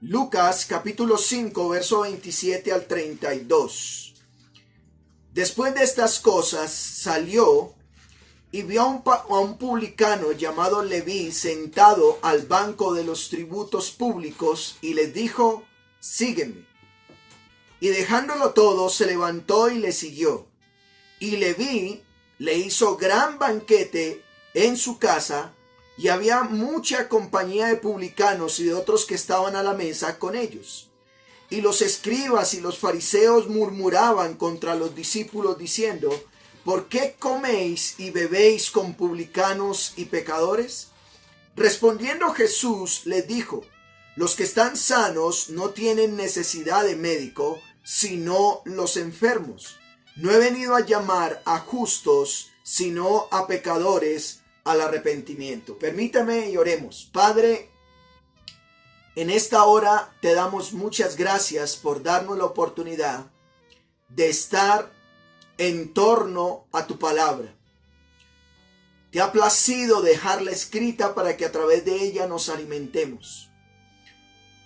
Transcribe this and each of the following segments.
Lucas capítulo 5, verso 27 al 32. Después de estas cosas salió y vio a un publicano llamado Leví sentado al banco de los tributos públicos y les dijo: sígueme. Y dejándolo todo, se levantó y le siguió. Y Leví le hizo gran banquete en su casa, y había mucha compañía de publicanos y de otros que estaban a la mesa con ellos. Y los escribas y los fariseos murmuraban contra los discípulos diciendo: ¿por qué coméis y bebéis con publicanos y pecadores? Respondiendo Jesús les dijo: los que están sanos no tienen necesidad de médico, sino los enfermos. No he venido a llamar a justos, sino a pecadores al arrepentimiento. Permítame y oremos. Padre, en esta hora te damos muchas gracias por darnos la oportunidad de estar en torno a tu palabra. Te ha placido dejarla escrita para que a través de ella nos alimentemos.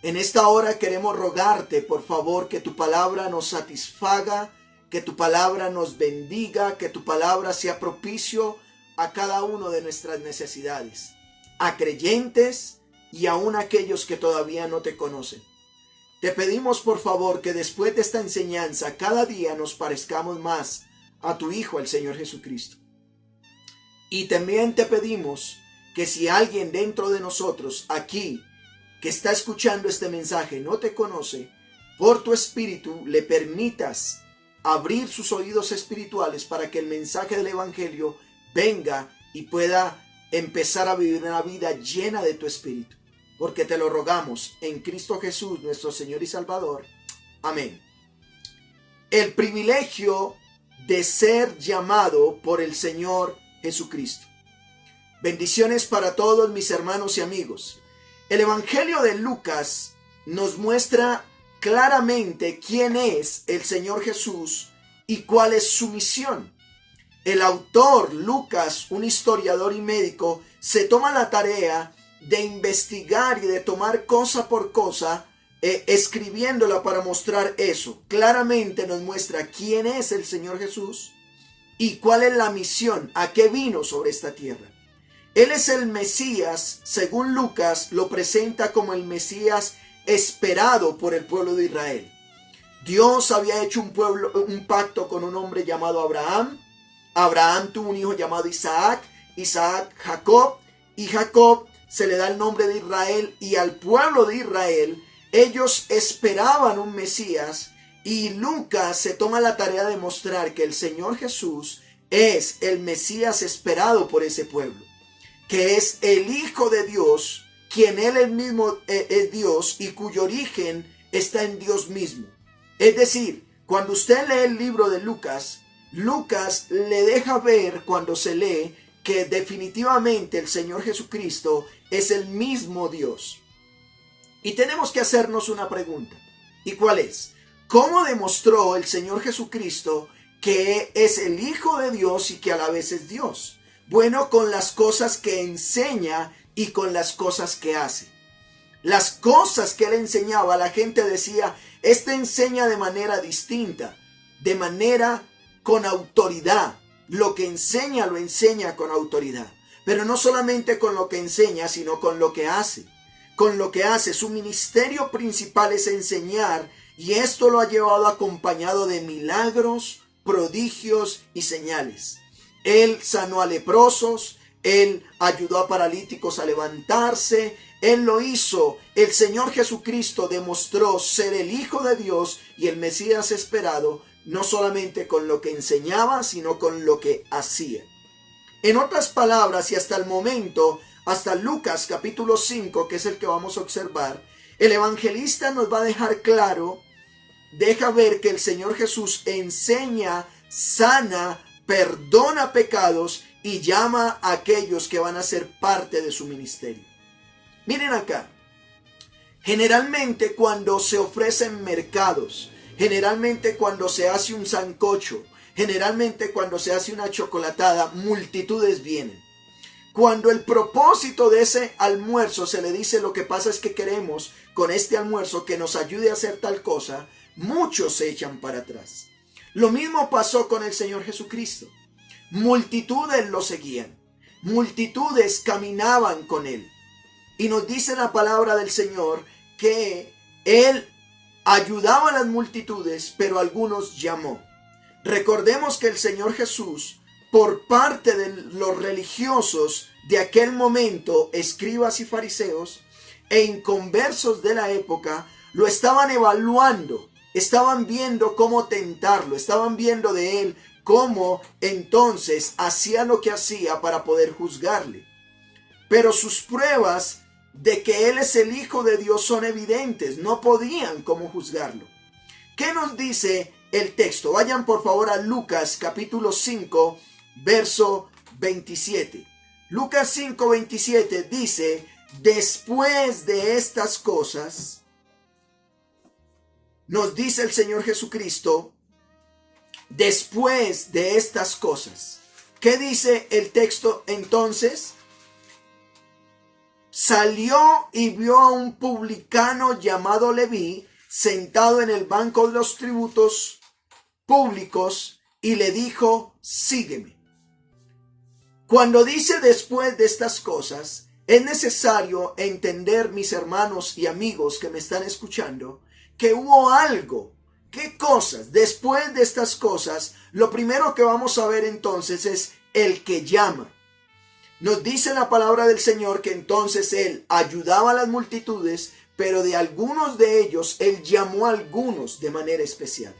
En esta hora queremos rogarte, por favor, que tu palabra nos satisfaga, que tu palabra nos bendiga, que tu palabra sea propicio a cada uno de nuestras necesidades, a creyentes y aún a aquellos que todavía no te conocen. Te pedimos, por favor, que después de esta enseñanza cada día nos parezcamos más a tu Hijo, el Señor Jesucristo. Y también te pedimos que si alguien dentro de nosotros aquí que está escuchando este mensaje no te conoce, por tu Espíritu le permitas abrir sus oídos espirituales para que el mensaje del Evangelio venga y pueda empezar a vivir una vida llena de tu Espíritu. Porque te lo rogamos en Cristo Jesús, nuestro Señor y Salvador. Amén. El privilegio de ser llamado por el Señor Jesucristo. Bendiciones para todos mis hermanos y amigos. El Evangelio de Lucas nos muestra claramente quién es el Señor Jesús y cuál es su misión. El autor Lucas, un historiador y médico, se toma la tarea de investigar y de tomar cosa por cosa, escribiéndola para mostrar eso. Claramente nos muestra quién es el Señor Jesús y cuál es la misión, a qué vino sobre esta tierra. Él es el Mesías, según Lucas lo presenta como el Mesías esperado por el pueblo de Israel. Dios había hecho un pacto con un hombre llamado Abraham. Abraham tuvo un hijo llamado Isaac, Isaac Jacob, y Jacob se le da el nombre de Israel, y al pueblo de Israel ellos esperaban un Mesías, y Lucas se toma la tarea de mostrar que el Señor Jesús es el Mesías esperado por ese pueblo, que es el Hijo de Dios, quien Él mismo es Dios y cuyo origen está en Dios mismo. Es decir, cuando usted lee el libro de Lucas, Lucas le deja ver cuando se lee que definitivamente el Señor Jesucristo es el mismo Dios. Y tenemos que hacernos una pregunta. ¿Y cuál es? ¿Cómo demostró el Señor Jesucristo que es el Hijo de Dios y que a la vez es Dios? Bueno, con las cosas que enseña y con las cosas que hace. Las cosas que Él enseñaba, la gente decía: este enseña de manera distinta, de manera con autoridad. Lo que enseña, lo enseña con autoridad. Pero no solamente con lo que enseña, sino con lo que hace. Con lo que hace, su ministerio principal es enseñar, y esto lo ha llevado acompañado de milagros, prodigios y señales. Él sanó a leprosos, Él ayudó a paralíticos a levantarse, Él lo hizo. El Señor Jesucristo demostró ser el Hijo de Dios y el Mesías esperado, no solamente con lo que enseñaba, sino con lo que hacía. En otras palabras, y hasta el momento, hasta Lucas capítulo 5, que es el que vamos a observar, el evangelista nos va a dejar claro, deja ver que el Señor Jesús enseña, sana, perdona pecados y llama a aquellos que van a ser parte de su ministerio. Miren acá, generalmente cuando se ofrecen mercados, generalmente cuando se hace un sancocho, generalmente cuando se hace una chocolatada, multitudes vienen. Cuando el propósito de ese almuerzo se le dice lo que pasa es que queremos con este almuerzo que nos ayude a hacer tal cosa, muchos se echan para atrás. Lo mismo pasó con el Señor Jesucristo. Multitudes lo seguían, multitudes caminaban con él. Y nos dice la palabra del Señor que él ayudaba a las multitudes, pero algunos llamó. Recordemos que el Señor Jesús, por parte de los religiosos de aquel momento, escribas y fariseos e inconversos de la época, lo estaban evaluando, estaban viendo cómo tentarlo, estaban viendo de él cómo entonces hacía lo que hacía para poder juzgarle. Pero sus pruebas de que él es el Hijo de Dios son evidentes, no podían cómo juzgarlo. ¿Qué nos dice el texto? Vayan por favor a Lucas capítulo 5, verso 27. Lucas 5, 27 dice: después de estas cosas, nos dice el Señor Jesucristo, después de estas cosas. ¿Qué dice el texto entonces? Salió y vio a un publicano llamado Leví sentado en el banco de los tributos públicos y le dijo: sígueme. Cuando dice después de estas cosas, es necesario entender, mis hermanos y amigos que me están escuchando, que hubo algo. ¿Qué cosas? Después de estas cosas, lo primero que vamos a ver entonces es el que llama. Nos dice la palabra del Señor que entonces él ayudaba a las multitudes, pero de algunos de ellos él llamó a algunos de manera especial.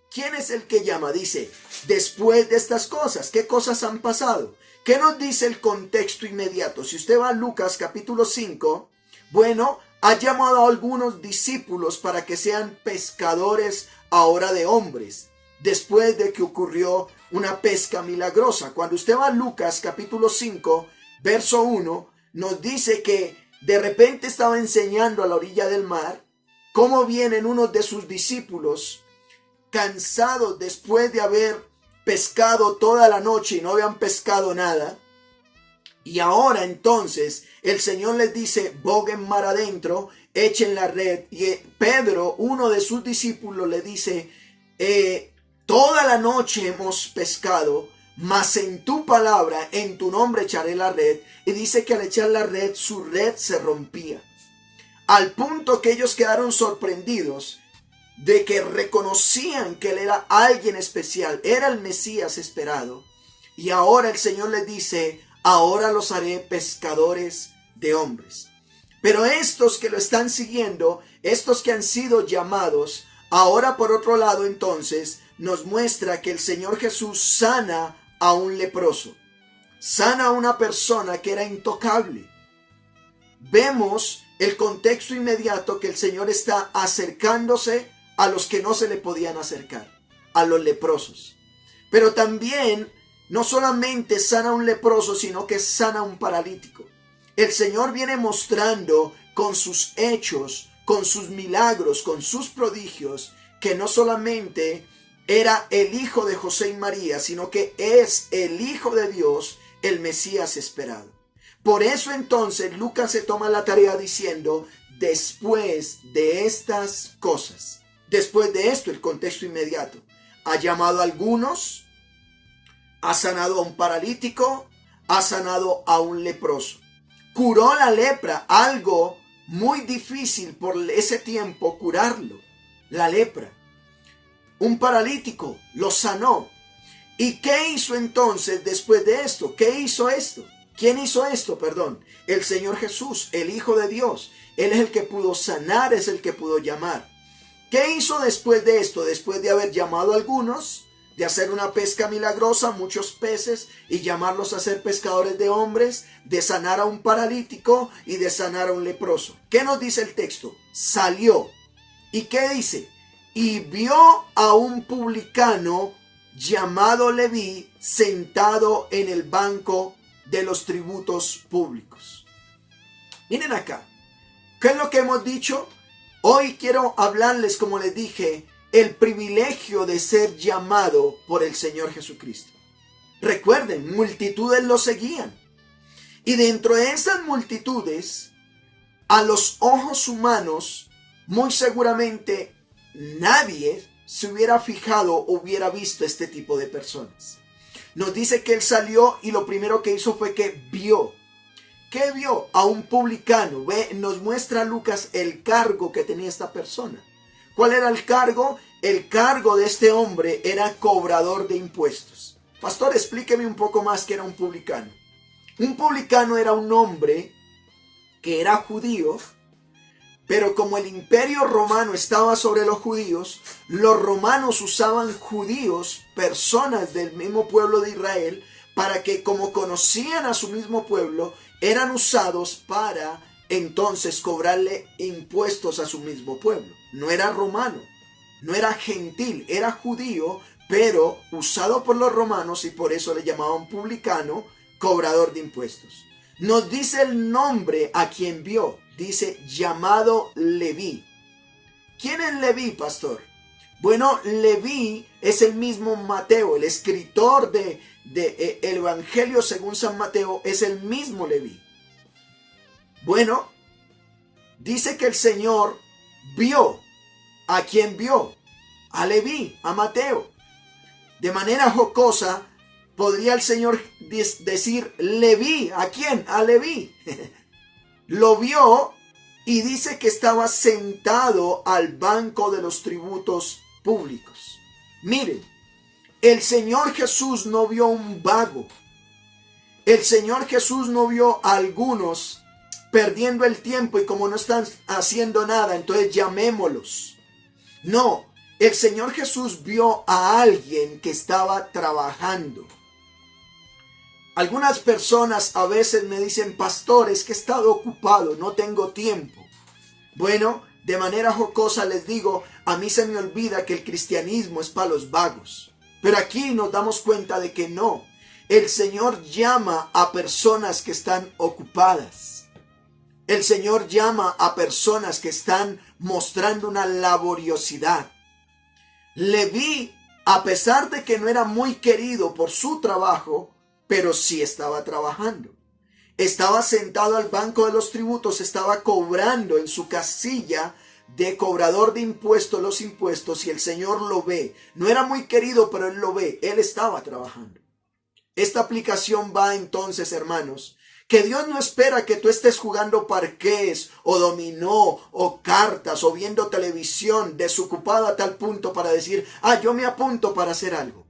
¿Quién es el que llama? Dice, después de estas cosas. ¿Qué cosas han pasado? ¿Qué nos dice el contexto inmediato? Si usted va a Lucas capítulo 5, bueno, ha llamado a algunos discípulos para que sean pescadores ahora de hombres, después de que ocurrió una pesca milagrosa. Cuando usted va a Lucas capítulo 5, verso 1, nos dice que de repente estaba enseñando a la orilla del mar, cómo vienen unos de sus discípulos, cansados después de haber pescado toda la noche y no habían pescado nada. Y ahora entonces el Señor les dice: boguen mar adentro, echen la red. Y Pedro, uno de sus discípulos, le dice: toda la noche hemos pescado, mas en tu palabra, en tu nombre echaré la red. Y dice que al echar la red, su red se rompía. Al punto que ellos quedaron sorprendidos de que reconocían que él era alguien especial, era el Mesías esperado. Y ahora el Señor les dice: ahora los haré pescadores de hombres. Pero estos que lo están siguiendo, estos que han sido llamados, ahora por otro lado entonces nos muestra que el Señor Jesús sana a un leproso, sana a una persona que era intocable. Vemos el contexto inmediato que el Señor está acercándose a los que no se le podían acercar, a los leprosos. Pero también no solamente sana a un leproso, sino que sana a un paralítico. El Señor viene mostrando con sus hechos, con sus milagros, con sus prodigios, que no solamente era el hijo de José y María, sino que es el Hijo de Dios, el Mesías esperado. Por eso entonces Lucas se toma la tarea diciendo: después de estas cosas. Después de esto, el contexto inmediato. Ha llamado a algunos, ha sanado a un paralítico, ha sanado a un leproso. Curó la lepra, algo muy difícil por ese tiempo curarlo, la lepra. Un paralítico lo sanó. ¿Y qué hizo entonces después de esto? ¿Qué hizo esto? ¿Quién hizo esto? Perdón, el Señor Jesús, el Hijo de Dios. Él es el que pudo sanar, es el que pudo llamar. ¿Qué hizo después de esto? Después de haber llamado a algunos, de hacer una pesca milagrosa, muchos peces, y llamarlos a ser pescadores de hombres, de sanar a un paralítico y de sanar a un leproso. ¿Qué nos dice el texto? Salió. ¿Y qué dice? Y vio a un publicano llamado Leví sentado en el banco de los tributos públicos. Miren acá. ¿Qué es lo que hemos dicho? Hoy quiero hablarles, como les dije, el privilegio de ser llamado por el Señor Jesucristo. Recuerden, multitudes lo seguían. Y dentro de esas multitudes, a los ojos humanos, muy seguramente nadie se hubiera fijado o hubiera visto este tipo de personas. Nos dice que él salió y lo primero que hizo fue que vio. ¿Qué vio? A un publicano. Nos muestra Lucas el cargo que tenía esta persona. ¿Cuál era el cargo? El cargo de este hombre era cobrador de impuestos. Pastor, explíqueme un poco más qué era un publicano. Un publicano era un hombre que era judío, pero como el imperio romano estaba sobre los romanos usaban judíos, personas del mismo pueblo de Israel, para que como conocían a su mismo pueblo, eran usados para entonces cobrarle impuestos a su mismo pueblo. No era romano, no era gentil, era judío, pero usado por los romanos y por eso le llamaban publicano, cobrador de impuestos. Nos dice el nombre a quien vio, dice llamado Leví. ¿Quién es Leví, pastor? Bueno, Leví es el mismo Mateo, el escritor de el Evangelio según San Mateo es el mismo Leví. Bueno, dice que el Señor vio. ¿A quién vio? A Leví, a Mateo. De manera jocosa, podría el Señor decir Leví. ¿A quién? A Leví. Lo vio y dice que estaba sentado al banco de los tributos públicos. Miren, el Señor Jesús no vio un vago. El Señor Jesús no vio a algunos perdiendo el tiempo y como no están haciendo nada, entonces llamémoslos. No, el Señor Jesús vio a alguien que estaba trabajando. Algunas personas a veces me dicen, pastor, es que he estado ocupado, no tengo tiempo. Bueno, de manera jocosa les digo, a mí se me olvida que el cristianismo es para los vagos. Pero aquí nos damos cuenta de que no. El Señor llama a personas que están ocupadas. El Señor llama a personas que están mostrando una laboriosidad. Leví, a pesar de que no era muy querido por su trabajo, pero sí estaba trabajando. Estaba sentado al banco de los tributos, estaba cobrando en su casilla de cobrador de impuestos los impuestos y el Señor lo ve. No era muy querido, pero Él lo ve. Él estaba trabajando. Esta aplicación va entonces, hermanos, que Dios no espera que tú estés jugando parqués o dominó o cartas o viendo televisión desocupado a tal punto para decir, yo me apunto para hacer algo.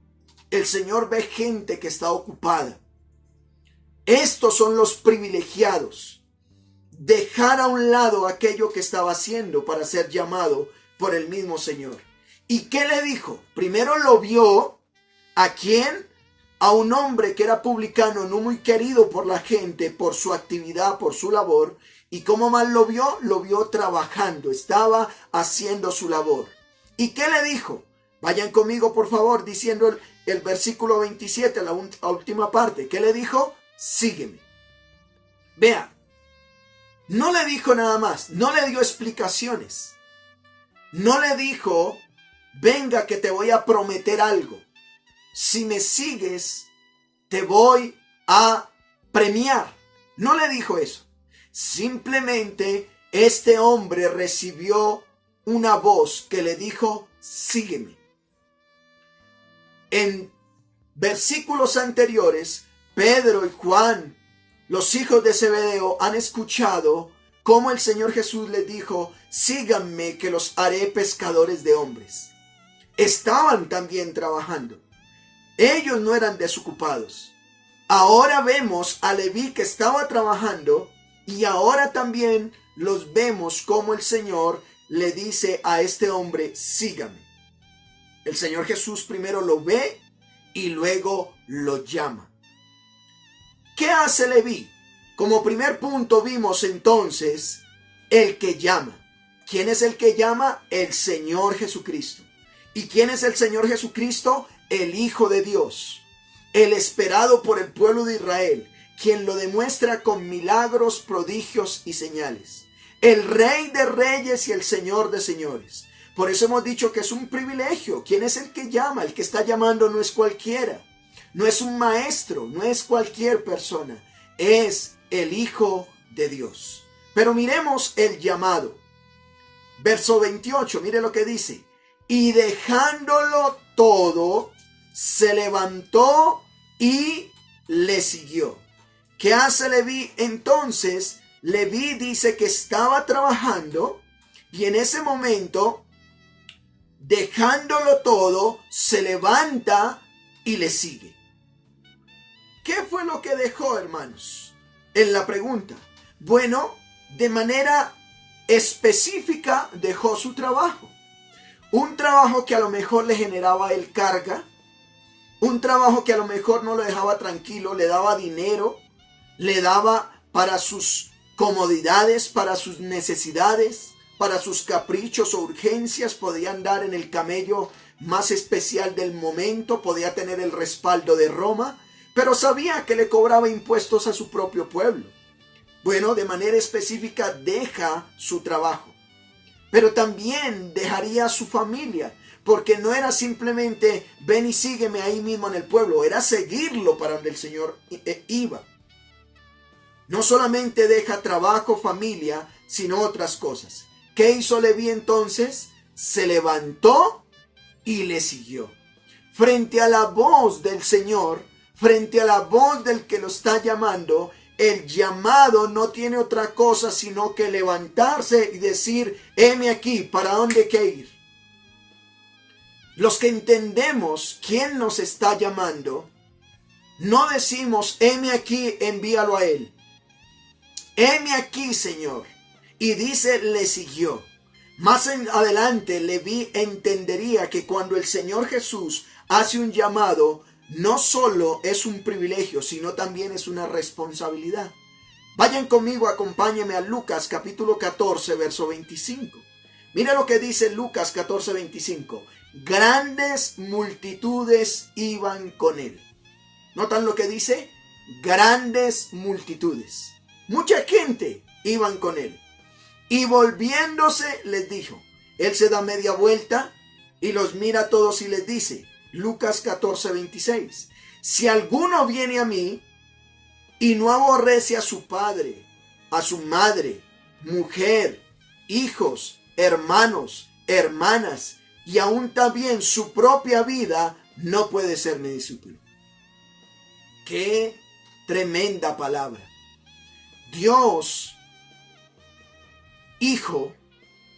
El Señor ve gente que está ocupada. Estos son los privilegiados. Dejar a un lado aquello que estaba haciendo para ser llamado por el mismo Señor. ¿Y qué le dijo? Primero lo vio. ¿A quién? A un hombre que era publicano, no muy querido por la gente, por su actividad, por su labor. ¿Y cómo más lo vio? Lo vio trabajando, estaba haciendo su labor. ¿Y qué le dijo? Vayan conmigo, por favor, diciendo el versículo 27, la última parte. ¿Qué le dijo? Sígueme. Vea, no le dijo nada más, no le dio explicaciones. No le dijo, venga que te voy a prometer algo. Si me sigues, te voy a premiar. No le dijo eso. Simplemente este hombre recibió una voz que le dijo, sígueme. En versículos anteriores, Pedro y Juan, los hijos de Zebedeo, han escuchado cómo el Señor Jesús les dijo, síganme que los haré pescadores de hombres. Estaban también trabajando. Ellos no eran desocupados. Ahora vemos a Leví que estaba trabajando y ahora también los vemos como el Señor le dice a este hombre, sígame. El Señor Jesús primero lo ve y luego lo llama. ¿Qué hace Leví? Como primer punto vimos entonces el que llama. ¿Quién es el que llama? El Señor Jesucristo. ¿Y quién es el Señor Jesucristo? El Hijo de Dios, el esperado por el pueblo de Israel, quien lo demuestra con milagros, prodigios y señales. El Rey de Reyes y el Señor de Señores. Por eso hemos dicho que es un privilegio. ¿Quién es el que llama? El que está llamando no es cualquiera. No es un maestro, no es cualquier persona. es el Hijo de Dios. Pero miremos el llamado. Verso 28, mire lo que dice. Y dejándolo todo, se levantó y le siguió. ¿Qué hace Leví entonces? Leví dice que estaba trabajando y en ese momento, dejándolo todo, se levanta y le sigue. ¿Qué fue lo que dejó, hermanos? En la pregunta. Bueno, de manera específica dejó su trabajo. Un trabajo que a lo mejor le generaba a él carga. Un trabajo que a lo mejor no lo dejaba tranquilo, le daba dinero, le daba para sus comodidades, para sus necesidades, para sus caprichos o urgencias. Podía andar en el camello más especial del momento, podía tener el respaldo de Roma, pero sabía que le cobraba impuestos a su propio pueblo. Bueno, de manera específica deja su trabajo, pero también dejaría a su familia, porque no era simplemente ven y sígueme ahí mismo en el pueblo, era seguirlo para donde el Señor iba. No solamente deja trabajo, familia, sino otras cosas. ¿Qué hizo Leví entonces? Se levantó y le siguió. Frente a la voz del Señor, frente a la voz del que lo está llamando, el llamado no tiene otra cosa sino que levantarse y decir, heme aquí, ¿para dónde hay que ir? Los que entendemos quién nos está llamando, no decimos, heme aquí, envíalo a él. Heme aquí, Señor. Y dice, le siguió. Más adelante, Leví entendería que cuando el Señor Jesús hace un llamado, no solo es un privilegio, sino también es una responsabilidad. Vayan conmigo, acompáñenme a Lucas capítulo 14, verso 25. Mira lo que dice Lucas 14, 25. Grandes multitudes iban con él. ¿Notan lo que dice? Grandes multitudes. Mucha gente iban con él. Y volviéndose les dijo. Él se da media vuelta y los mira a todos y les dice. Lucas 14, 26. Si alguno viene a mí y no aborrece a su padre, a su madre, mujer, hijos, hermanos, hermanas y aún también su propia vida, no puede ser mi discípulo. ¡Qué tremenda palabra! Dios, Hijo,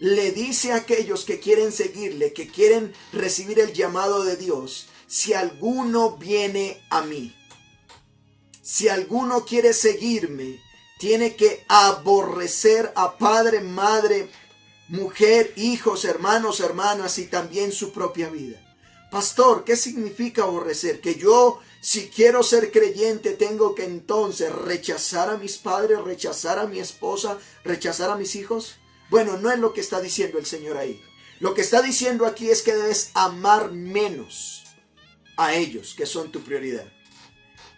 le dice a aquellos que quieren seguirle, que quieren recibir el llamado de Dios, si alguno viene a mí, si alguno quiere seguirme, tiene que aborrecer a padre, madre, mujer, hijos, hermanos, hermanas y también su propia vida. Pastor, ¿qué significa aborrecer? Que yo, si quiero ser creyente, tengo que entonces rechazar a mis padres, rechazar a mi esposa, rechazar a mis hijos. Bueno, no es lo que está diciendo el Señor ahí. Lo que está diciendo aquí es que debes amar menos a ellos, que son tu prioridad.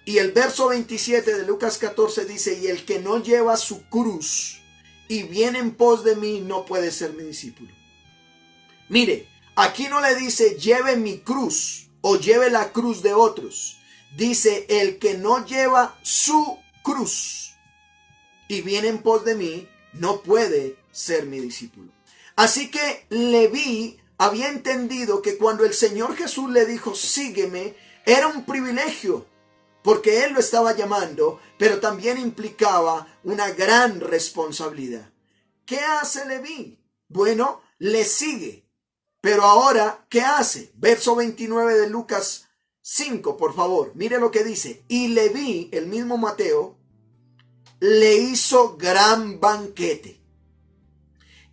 Y el verso 27 de Lucas 14 dice, y el que no lleva su cruz y viene en pos de mí, no puede ser mi discípulo. Mire, aquí no le dice, lleve mi cruz o lleve la cruz de otros. Dice, el que no lleva su cruz y viene en pos de mí, no puede ser mi discípulo. Así que Leví había entendido que cuando el Señor Jesús le dijo, sígueme, era un privilegio, porque Él lo estaba llamando, pero también implicaba una gran responsabilidad. ¿Qué hace Leví? Bueno, le sigue. Pero ahora, ¿qué hace? Verso 29 de Lucas 5, por favor. Mire lo que dice. Y Leví, el mismo Mateo, le hizo gran banquete.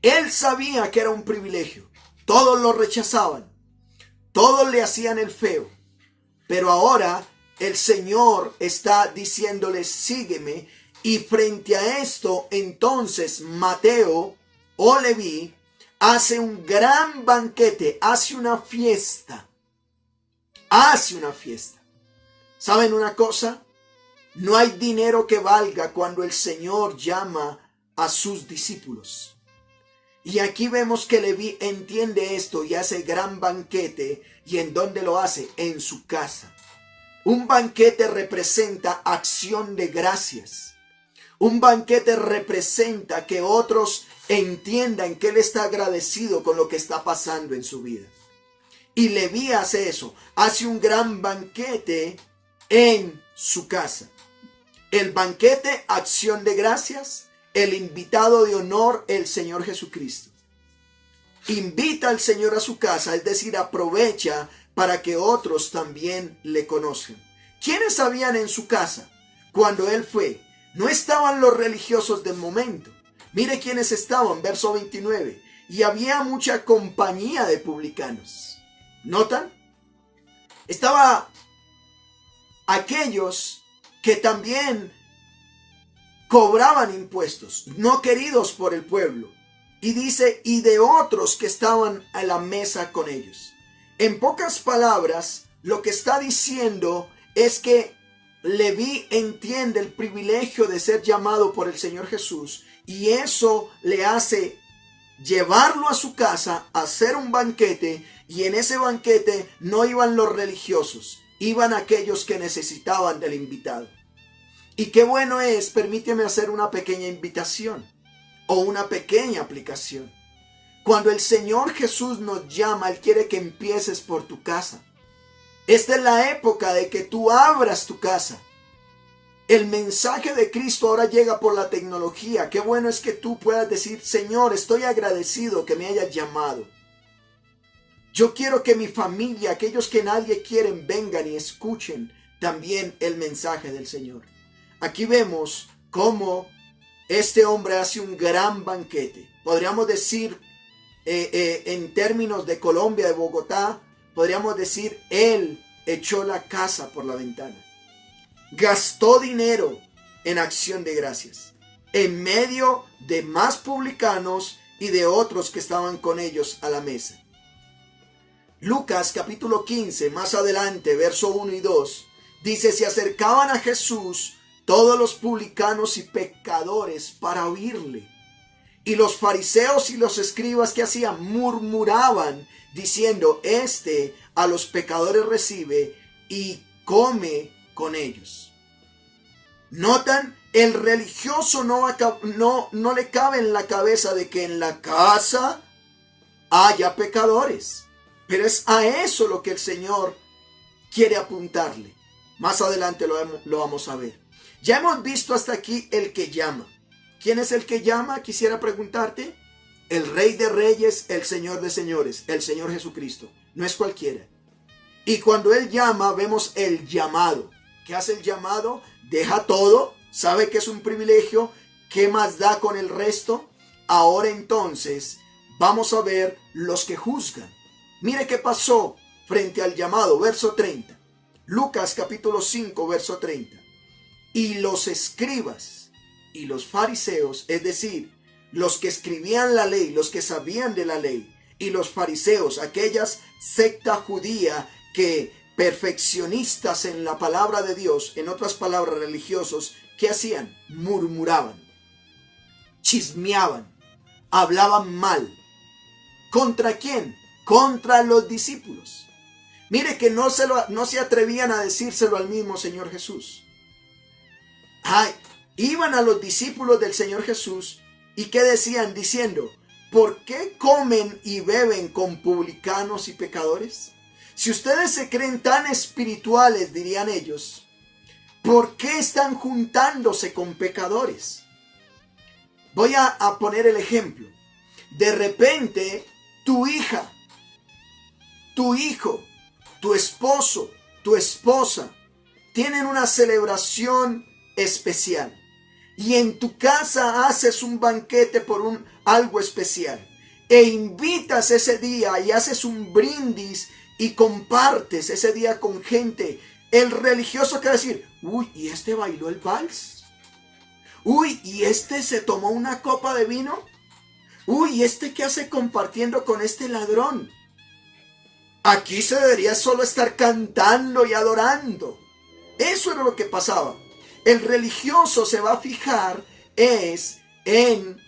Él sabía que era un privilegio. Todos lo rechazaban. Todos le hacían el feo. Pero ahora el Señor está diciéndole, sígueme. Y frente a esto, entonces Mateo o Leví hace un gran banquete, hace una fiesta. Hace una fiesta. ¿Saben una cosa? No hay dinero que valga cuando el Señor llama a sus discípulos. Y aquí vemos que Leví entiende esto y hace gran banquete. ¿Y en dónde lo hace? En su casa. Un banquete representa acción de gracias. Un banquete representa que otros entiendan que él está agradecido con lo que está pasando en su vida. Y Leví hace eso, hace un gran banquete en su casa. El banquete, acción de gracias, el invitado de honor, el Señor Jesucristo. Invita al Señor a su casa, es decir, aprovecha para que otros también le conozcan. ¿Quiénes habían en su casa cuando él fue? No estaban los religiosos del momento. Mire quiénes estaban, verso 29. Y había mucha compañía de publicanos. ¿Notan? Estaba aquellos que también cobraban impuestos, no queridos por el pueblo. Y dice, y de otros que estaban a la mesa con ellos. En pocas palabras, lo que está diciendo es que Leví entiende el privilegio de ser llamado por el Señor Jesús, y eso le hace llevarlo a su casa, hacer un banquete, y en ese banquete no iban los religiosos, iban aquellos que necesitaban del invitado. Y qué bueno es, permíteme hacer una pequeña invitación o una pequeña aplicación. Cuando el Señor Jesús nos llama, Él quiere que empieces por tu casa. Esta es la época de que tú abras tu casa. El mensaje de Cristo ahora llega por la tecnología. Qué bueno es que tú puedas decir, Señor, estoy agradecido que me hayas llamado. Yo quiero que mi familia, aquellos que nadie quieren, vengan y escuchen también el mensaje del Señor. Aquí vemos cómo este hombre hace un gran banquete. Podríamos decir, en términos de Colombia, de Bogotá, podríamos decir, él echó la casa por la ventana. Gastó dinero en acción de gracias, en medio de más publicanos y de otros que estaban con ellos a la mesa. Lucas capítulo 15, más adelante, verso 1 y 2, dice, se acercaban a Jesús todos los publicanos y pecadores para oírle. Y los fariseos y los escribas, que hacían, murmuraban, diciendo, este a los pecadores recibe y come con ellos. ¿Notan? El religioso no le cabe en la cabeza de que en la casa haya pecadores. Pero es a eso lo que el Señor quiere apuntarle. Más adelante lo vamos a ver. Ya hemos visto hasta aquí el que llama. ¿Quién es el que llama? Quisiera preguntarte. El Rey de Reyes, el Señor de Señores, el Señor Jesucristo. No es cualquiera. Y cuando Él llama, vemos el llamado. ¿Qué hace el llamado? Deja todo, sabe que es un privilegio. ¿Qué más da con el resto? Ahora entonces, vamos a ver los que juzgan. Mire qué pasó frente al llamado, verso 30. Lucas capítulo 5, verso 30. Y los escribas y los fariseos, es decir, los que escribían la ley, los que sabían de la ley, y los fariseos, aquellas secta judía que perfeccionistas en la palabra de Dios, en otras palabras religiosos, ¿qué hacían? Murmuraban, chismeaban, hablaban mal. ¿Contra quién? Contra los discípulos. Mire que no se atrevían a decírselo al mismo Señor Jesús. Iban a los discípulos del Señor Jesús y ¿qué decían? Diciendo, ¿por qué comen y beben con publicanos y pecadores? Si ustedes se creen tan espirituales, dirían ellos, ¿por qué están juntándose con pecadores? Voy a poner el ejemplo. De repente, tu hija, tu hijo, tu esposo, tu esposa, tienen una celebración especial. Y en tu casa haces un banquete por algo especial. E invitas ese día y haces un brindis y compartes ese día con gente. El religioso que va a decir, uy, ¿y este bailó el vals? Uy, ¿y este se tomó una copa de vino? Uy, ¿y este qué hace compartiendo con este ladrón? Aquí se debería solo estar cantando y adorando. Eso era lo que pasaba. El religioso se va a fijar en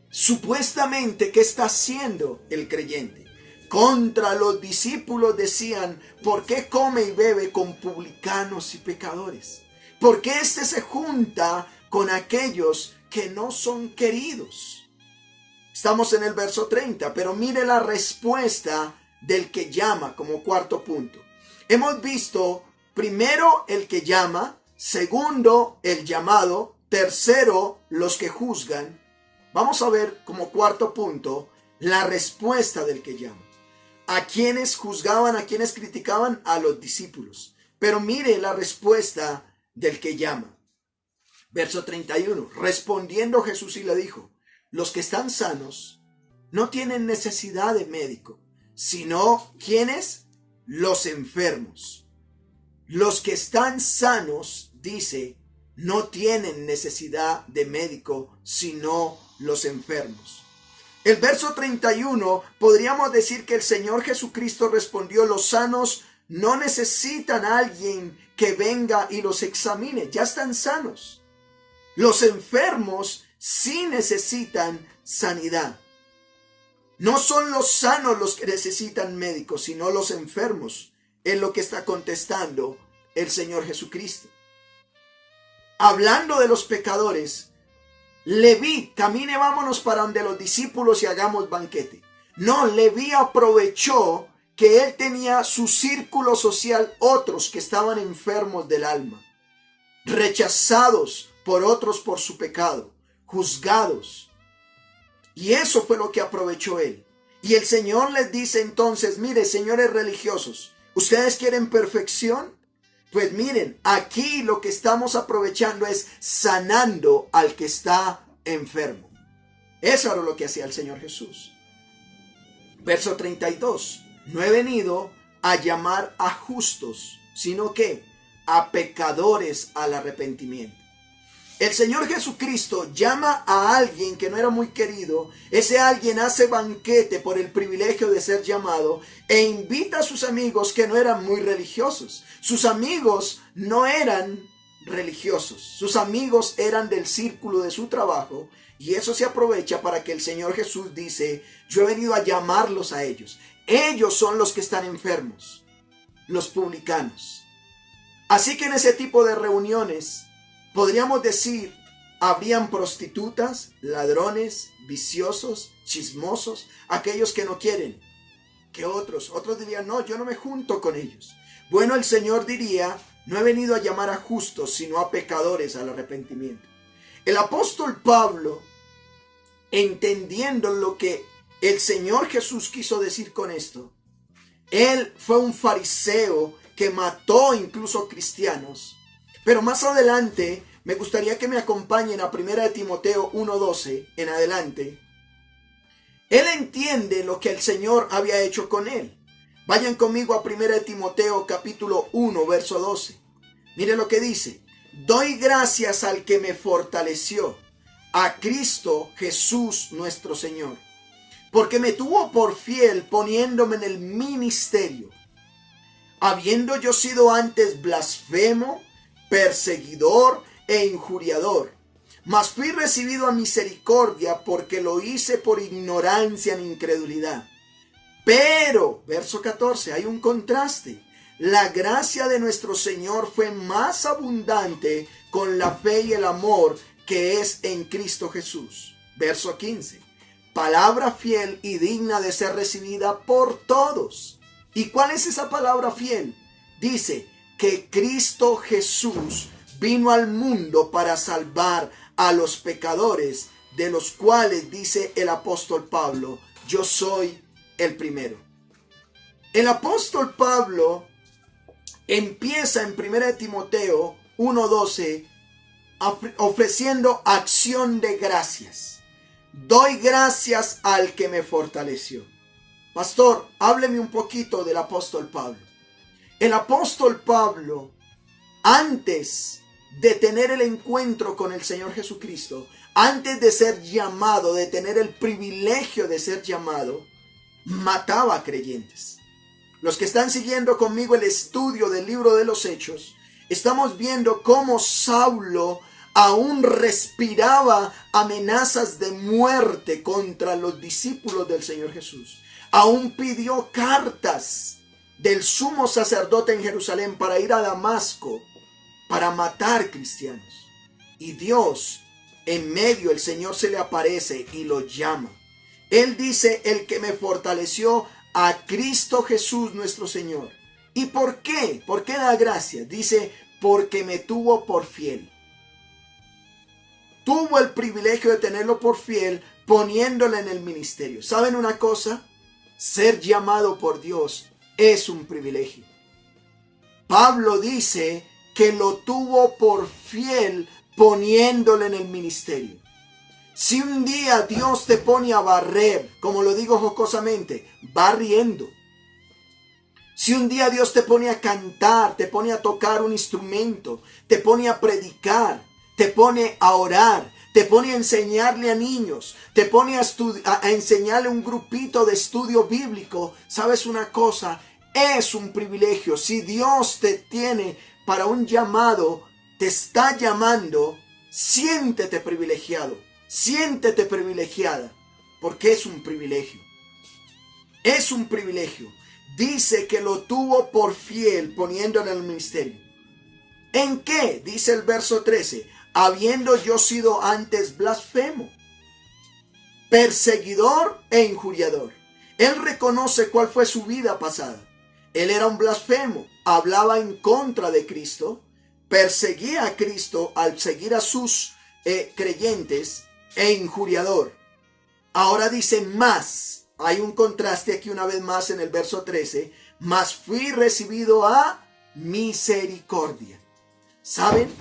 supuestamente qué está haciendo el creyente. Contra los discípulos decían: ¿por qué come y bebe con publicanos y pecadores? ¿Por qué éste se junta con aquellos que no son queridos? Estamos en el verso 30, pero mire la respuesta del que llama como cuarto punto. Hemos visto primero el que llama, segundo el llamado, tercero los que juzgan. Vamos a ver como cuarto punto la respuesta del que llama. ¿A quienes juzgaban, a quienes criticaban? A los discípulos. Pero mire la respuesta del que llama. Verso 31. Respondiendo Jesús y le dijo: los que están sanos no tienen necesidad de médico, sino ¿quiénes? Los enfermos. Los que están sanos, dice, no tienen necesidad de médico, sino los enfermos. El verso 31, podríamos decir que el Señor Jesucristo respondió: los sanos no necesitan a alguien que venga y los examine, ya están sanos. Los enfermos sí necesitan sanidad. No son los sanos los que necesitan médicos, sino los enfermos. Es lo que está contestando el Señor Jesucristo. Hablando de los pecadores, Leví, camine, vámonos para donde los discípulos y hagamos banquete. No, Leví aprovechó que él tenía su círculo social, otros que estaban enfermos del alma, rechazados por otros por su pecado, juzgados. Y eso fue lo que aprovechó él. Y el Señor les dice entonces: mire, señores religiosos, ¿ustedes quieren perfección? Pues miren, aquí lo que estamos aprovechando es sanando al que está enfermo. Eso era lo que hacía el Señor Jesús. Verso 32. No he venido a llamar a justos, sino que a pecadores al arrepentimiento. El Señor Jesucristo llama a alguien que no era muy querido. Ese alguien hace banquete por el privilegio de ser llamado e invita a sus amigos que no eran muy religiosos. Sus amigos no eran religiosos. Sus amigos eran del círculo de su trabajo, y eso se aprovecha para que el Señor Jesús dice: yo he venido a llamarlos a ellos. Ellos son los que están enfermos, los publicanos. Así que en ese tipo de reuniones podríamos decir, habrían prostitutas, ladrones, viciosos, chismosos, aquellos que no quieren que otros dirían: no, yo no me junto con ellos. Bueno, el Señor diría: no he venido a llamar a justos, sino a pecadores al arrepentimiento. El apóstol Pablo, entendiendo lo que el Señor Jesús quiso decir con esto, él fue un fariseo que mató incluso cristianos. Pero más adelante me gustaría que me acompañen a 1 Timoteo 1:12 en adelante. Él entiende lo que el Señor había hecho con él. Vayan conmigo a 1 Timoteo capítulo 1 verso 12. Mire lo que dice: doy gracias al que me fortaleció, a Cristo Jesús nuestro Señor, porque me tuvo por fiel poniéndome en el ministerio, habiendo yo sido antes blasfemo, perseguidor e injuriador, mas fui recibido a misericordia porque lo hice por ignorancia en incredulidad. Pero, verso 14, hay un contraste: la gracia de nuestro Señor fue más abundante con la fe y el amor que es en Cristo Jesús. Verso 15, palabra fiel y digna de ser recibida por todos. ¿Y cuál es esa palabra fiel? Dice que Cristo Jesús vino al mundo para salvar a los pecadores, de los cuales dice el apóstol Pablo: yo soy el primero. El apóstol Pablo empieza en 1 Timoteo 1:12 ofreciendo acción de gracias. Doy gracias al que me fortaleció. Pastor, hábleme un poquito del apóstol Pablo. El apóstol Pablo, antes de tener el encuentro con el Señor Jesucristo, antes de ser llamado, de tener el privilegio de ser llamado, mataba a creyentes. Los que están siguiendo conmigo el estudio del libro de los Hechos, estamos viendo cómo Saulo aún respiraba amenazas de muerte contra los discípulos del Señor Jesús. Aún pidió cartas del sumo sacerdote en Jerusalén para ir a Damasco para matar cristianos. Y Dios, en medio, el Señor se le aparece y lo llama. Él dice: el que me fortaleció, a Cristo Jesús nuestro Señor. ¿Y por qué? ¿Por qué da gracias? Dice: porque me tuvo por fiel. Tuvo el privilegio de tenerlo por fiel, poniéndole en el ministerio. ¿Saben una cosa? Ser llamado por Dios es un privilegio. Pablo dice que lo tuvo por fiel, poniéndole en el ministerio. Si un día Dios te pone a barrer, como lo digo jocosamente, barriendo. Si un día Dios te pone a cantar, te pone a tocar un instrumento, te pone a predicar, te pone a orar, te pone a enseñarle a niños, te pone a enseñarle un grupito de estudio bíblico, ¿sabes una cosa? Es un privilegio. Si Dios te tiene para un llamado, te está llamando, siéntete privilegiado, siéntete privilegiada, porque es un privilegio. Es un privilegio. Dice que lo tuvo por fiel, poniéndole en el ministerio. ¿En qué? Dice el verso 13. Habiendo yo sido antes blasfemo, perseguidor e injuriador. Él reconoce cuál fue su vida pasada. Él era un blasfemo, hablaba en contra de Cristo, perseguía a Cristo al seguir a sus creyentes, e injuriador. Ahora dice más. Hay un contraste aquí una vez más en el verso 13. Mas fui recibido a misericordia. ¿Saben?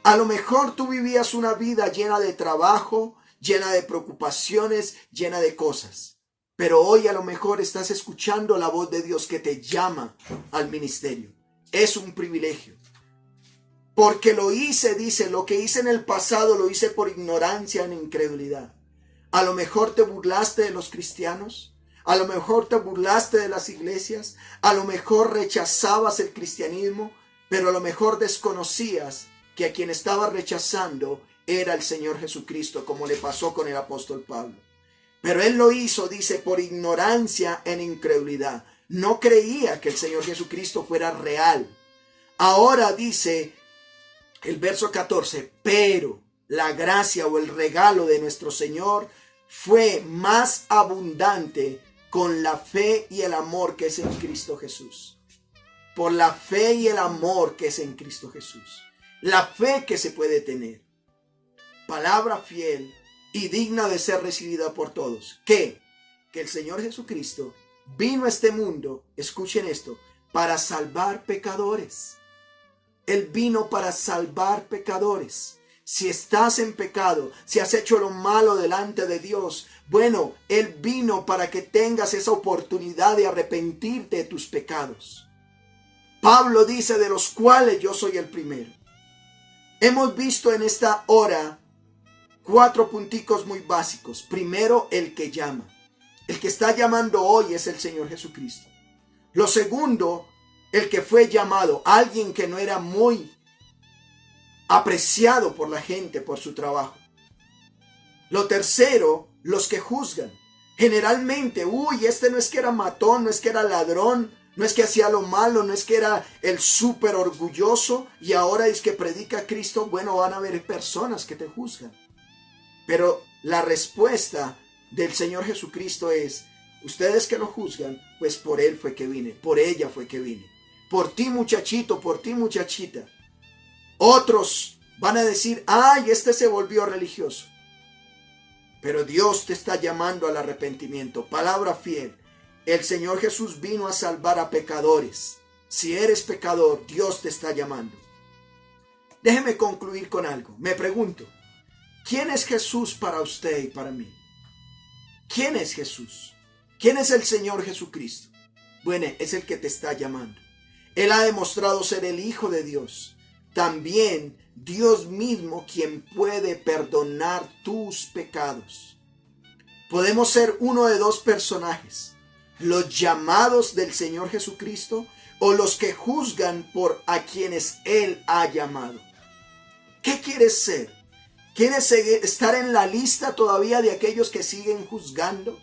A lo mejor tú vivías una vida llena de trabajo, llena de preocupaciones, llena de cosas. Pero hoy a lo mejor estás escuchando la voz de Dios que te llama al ministerio. Es un privilegio. Porque lo hice, dice, lo que hice en el pasado lo hice por ignorancia e incredulidad. A lo mejor te burlaste de los cristianos. A lo mejor te burlaste de las iglesias. A lo mejor rechazabas el cristianismo. Pero a lo mejor desconocías que a quien estaba rechazando era el Señor Jesucristo, como le pasó con el apóstol Pablo. Pero él lo hizo, dice, por ignorancia en incredulidad. No creía que el Señor Jesucristo fuera real. Ahora dice el verso 14, pero la gracia o el regalo de nuestro Señor fue más abundante con la fe y el amor que es en Cristo Jesús. Por la fe y el amor que es en Cristo Jesús. La fe que se puede tener. Palabra fiel y digna de ser recibida por todos. Que el Señor Jesucristo vino a este mundo, escuchen esto, para salvar pecadores. Él vino para salvar pecadores. Si estás en pecado, si has hecho lo malo delante de Dios, bueno, Él vino para que tengas esa oportunidad de arrepentirte de tus pecados. Pablo dice, de los cuales yo soy el primero. Hemos visto en esta hora 4 punticos muy básicos. Primero, el que llama. El que está llamando hoy es el Señor Jesucristo. Lo segundo, el que fue llamado, alguien que no era muy apreciado por la gente por su trabajo. Lo tercero, los que juzgan. Generalmente, este no es que era matón, no es que era ladrón, no es que hacía lo malo, no es que era el súper orgulloso y ahora es que predica a Cristo. Bueno, van a haber personas que te juzgan. Pero la respuesta del Señor Jesucristo es, ustedes que lo juzgan, pues por Él fue que vine, por ella fue que vine. Por ti muchachito, por ti muchachita. Otros van a decir, ay, este se volvió religioso. Pero Dios te está llamando al arrepentimiento. Palabra fiel. El Señor Jesús vino a salvar a pecadores. Si eres pecador, Dios te está llamando. Déjeme concluir con algo. Me pregunto, ¿quién es Jesús para usted y para mí? ¿Quién es Jesús? ¿Quién es el Señor Jesucristo? Bueno, es el que te está llamando. Él ha demostrado ser el Hijo de Dios. También Dios mismo quien puede perdonar tus pecados. Podemos ser uno de 2 personajes. Los llamados del Señor Jesucristo o los que juzgan por a quienes Él ha llamado. ¿Qué quieres ser? ¿Quieres estar en la lista todavía de aquellos que siguen juzgando?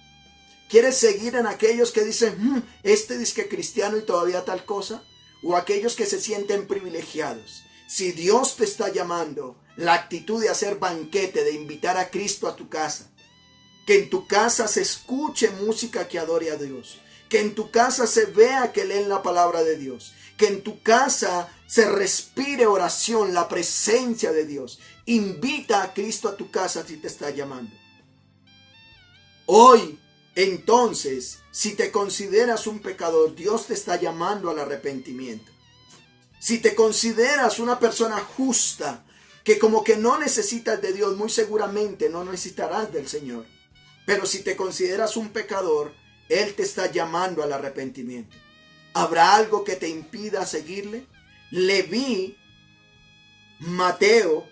¿Quieres seguir en aquellos que dicen, este dice cristiano y todavía tal cosa? ¿O aquellos que se sienten privilegiados? Si Dios te está llamando, la actitud de hacer banquete, de invitar a Cristo a tu casa, que en tu casa se escuche música que adore a Dios, que en tu casa se vea que leen la palabra de Dios, que en tu casa se respire oración, la presencia de Dios. Invita a Cristo a tu casa si te está llamando. Hoy, entonces, si te consideras un pecador, Dios te está llamando al arrepentimiento. Si te consideras una persona justa, que como que no necesitas de Dios, muy seguramente no necesitarás del Señor. Pero si te consideras un pecador, Él te está llamando al arrepentimiento. ¿Habrá algo que te impida seguirle? Leví, Mateo,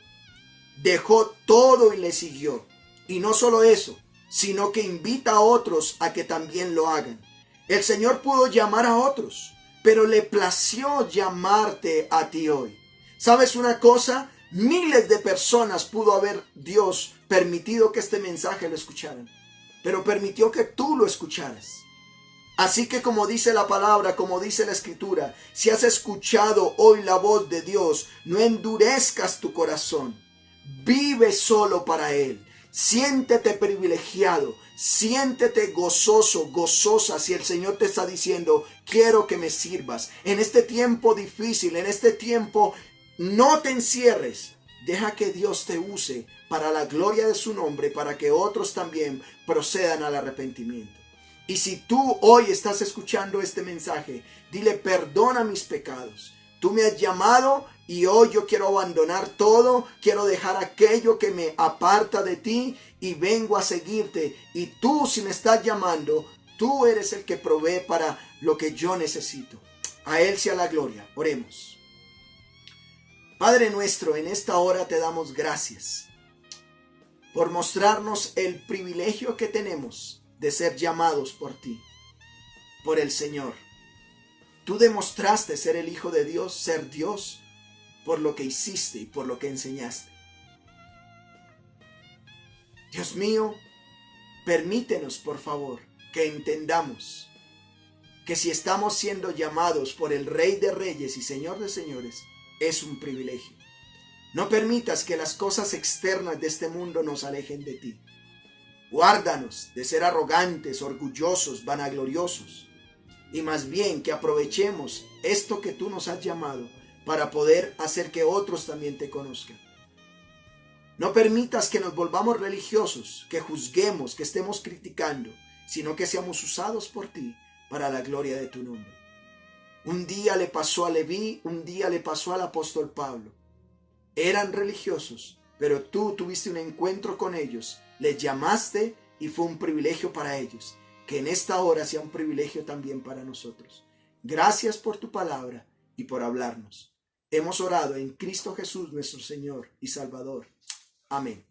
dejó todo y le siguió. Y no solo eso, sino que invita a otros a que también lo hagan. El Señor pudo llamar a otros, pero le plació llamarte a ti hoy. ¿Sabes una cosa? Miles de personas pudo haber Dios permitido que este mensaje lo escucharan, pero permitió que tú lo escucharas. Así que como dice la palabra, como dice la escritura, si has escuchado hoy la voz de Dios, no endurezcas tu corazón. Vive solo para Él. Siéntete privilegiado, siéntete gozoso, gozosa si el Señor te está diciendo, quiero que me sirvas. En este tiempo difícil, en este tiempo, no te encierres. Deja que Dios te use para la gloria de su nombre, para que otros también procedan al arrepentimiento. Y si tú hoy estás escuchando este mensaje, dile, perdona mis pecados. Tú me has llamado y hoy yo quiero abandonar todo, quiero dejar aquello que me aparta de ti y vengo a seguirte. Y tú, si me estás llamando, tú eres el que provee para lo que yo necesito. A Él sea la gloria. Oremos. Padre nuestro, en esta hora te damos gracias por mostrarnos el privilegio que tenemos de ser llamados por ti, por el Señor. Tú demostraste ser el Hijo de Dios, ser Dios, por lo que hiciste y por lo que enseñaste. Dios mío, permítenos, por favor, que entendamos que si estamos siendo llamados por el Rey de Reyes y Señor de Señores, es un privilegio. No permitas que las cosas externas de este mundo nos alejen de ti. Guárdanos de ser arrogantes, orgullosos, vanagloriosos, y más bien que aprovechemos esto que tú nos has llamado para poder hacer que otros también te conozcan. No permitas que nos volvamos religiosos, que juzguemos, que estemos criticando, sino que seamos usados por ti para la gloria de tu nombre. Un día le pasó a Leví, un día le pasó al apóstol Pablo. Eran religiosos, pero tú tuviste un encuentro con ellos, les llamaste y fue un privilegio para ellos. Que en esta hora sea un privilegio también para nosotros. Gracias por tu palabra y por hablarnos. Hemos orado en Cristo Jesús, nuestro Señor y Salvador. Amén.